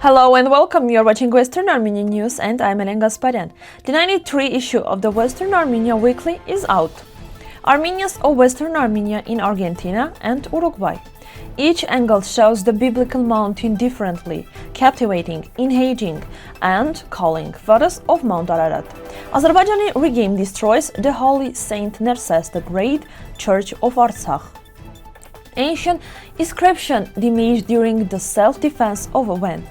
Hello and welcome, you're watching Western Armenian News and I'm Gasparian. The 93 issue of the Western Armenia Weekly is out. Armenians of Western Armenia in Argentina and Uruguay. Each angle shows the biblical mountain differently, captivating, engaging, and calling photos of Mount Ararat. Azerbaijani regime destroys the holy Saint Nerses, the great church of Artsakh. Ancient inscription damaged during the self-defense of Yerevan.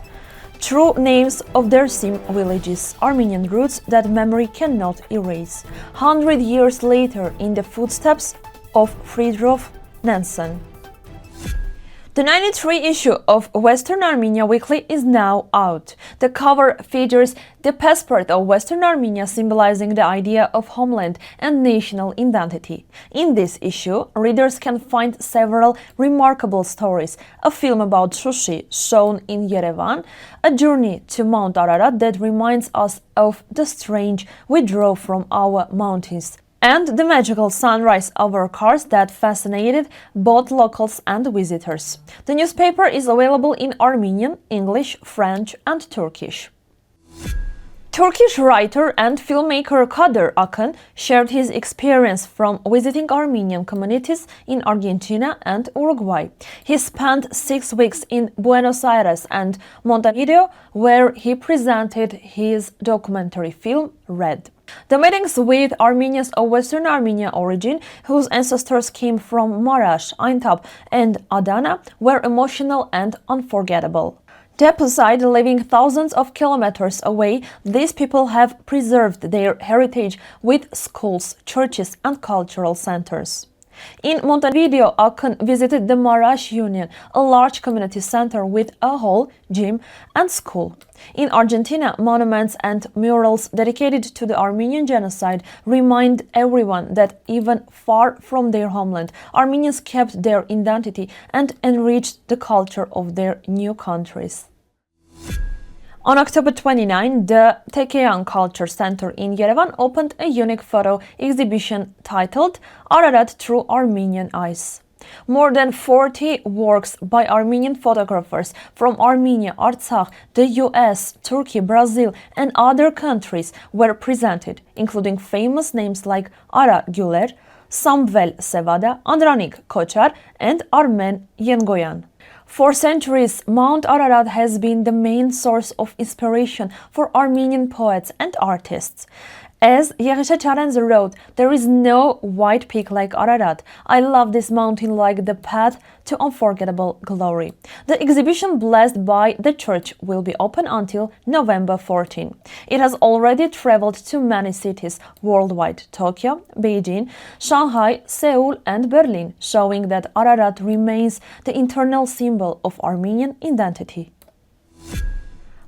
True names of Dersim villages, Armenian roots that memory cannot erase. 100 years later, in the footsteps of Fridtjof Nansen. The 93 issue of Western Armenia Weekly is now out. The cover features the passport of Western Armenia, symbolizing the idea of homeland and national identity. In this issue, readers can find several remarkable stories: a film about sushi shown in Yerevan, a journey to Mount Ararat that reminds us of the strange we draw from our mountains, and the magical sunrise over cars that fascinated both locals and visitors. The newspaper is available in Armenian, English, French, and Turkish. Turkish writer and filmmaker Kadir Akın shared his experience from visiting Armenian communities in Argentina and Uruguay. He spent 6 weeks in Buenos Aires and Montevideo, where he presented his documentary film, Red. The meetings with Armenians of Western Armenia origin, whose ancestors came from Marash, Aintab, and Adana, were emotional and unforgettable. Deep inside, living thousands of kilometers away, these people have preserved their heritage with schools, churches, and cultural centers. In Montevideo, Akın visited the Marash Union, a large community center with a hall, gym, and school. In Argentina, monuments and murals dedicated to the Armenian genocide remind everyone that even far from their homeland, Armenians kept their identity and enriched the culture of their new countries. On October 29, the Tekeyan Culture Center in Yerevan opened a unique photo exhibition titled Ararat Through Armenian Eyes. More than 40 works by Armenian photographers from Armenia, Artsakh, the US, Turkey, Brazil, and other countries were presented, including famous names like Ara Güler, Samvel Sevada, Andranik Kochar, and Armen Yengoyan. For centuries, Mount Ararat has been the main source of inspiration for Armenian poets and artists. As Yerevan wrote, "There is no white peak like Ararat. I love this mountain like the path to unforgettable glory." The exhibition, blessed by the church, will be open until November 14. It has already traveled to many cities worldwide: Tokyo, Beijing, Shanghai, Seoul, and Berlin, showing that Ararat remains the eternal symbol of Armenian identity.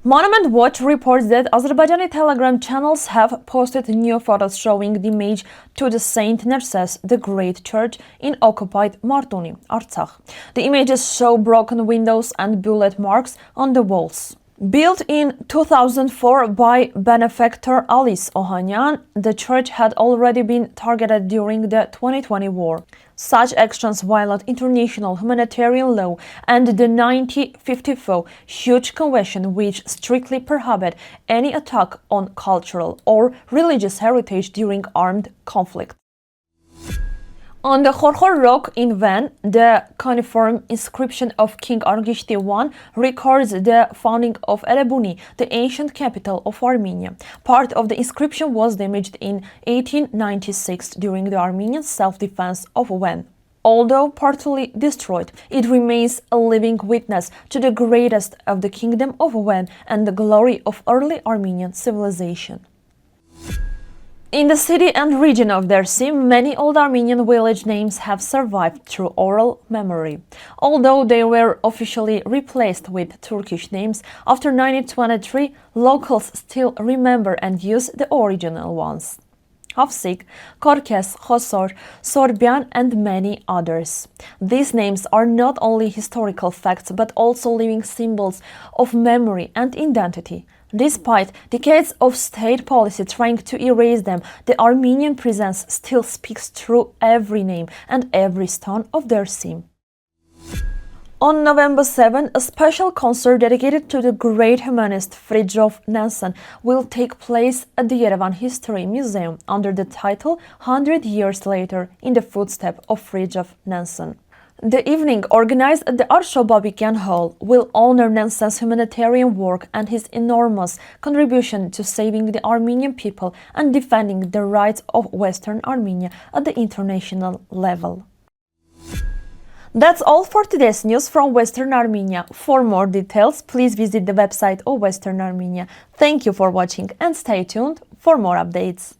Monument Watch reports that Azerbaijani Telegram channels have posted new photos showing the image to the Saint Nerses, the great church in occupied Martuni, Artsakh. The images show broken windows and bullet marks on the walls. Built in 2004 by benefactor Alice Ohanyan, the church had already been targeted during the 2020 war. Such actions violate international humanitarian law and the 1954 Huge Convention, which strictly prohibit any attack on cultural or religious heritage during armed conflict. On the Khorkhor rock in Van, the cuneiform inscription of King Argishti I records the founding of Erebuni, the ancient capital of Armenia. Part of the inscription was damaged in 1896 during the Armenian self-defense of Van. Although partly destroyed, it remains a living witness to the greatest of the kingdom of Van and the glory of early Armenian civilization. In the city and region of Dersim, many old Armenian village names have survived through oral memory. Although they were officially replaced with Turkish names, after 1923, locals still remember and use the original ones: Havsik, Korkes, Khosor, Sorbian, and many others. These names are not only historical facts but also living symbols of memory and identity. Despite decades of state policy trying to erase them, the Armenian presence still speaks through every name and every stone of Dersim. On November 7, a special concert dedicated to the great humanist Fridtjof Nansen will take place at the Yerevan History Museum under the title "100 Years Later in the Footsteps of Fridtjof Nansen." The evening, organized at the Artsakh Hall, will honor Nansen's humanitarian work and his enormous contribution to saving the Armenian people and defending the rights of Western Armenia at the international level. That's all for today's news from Western Armenia. For more details, please visit the website of Western Armenia. Thank you for watching and stay tuned for more updates.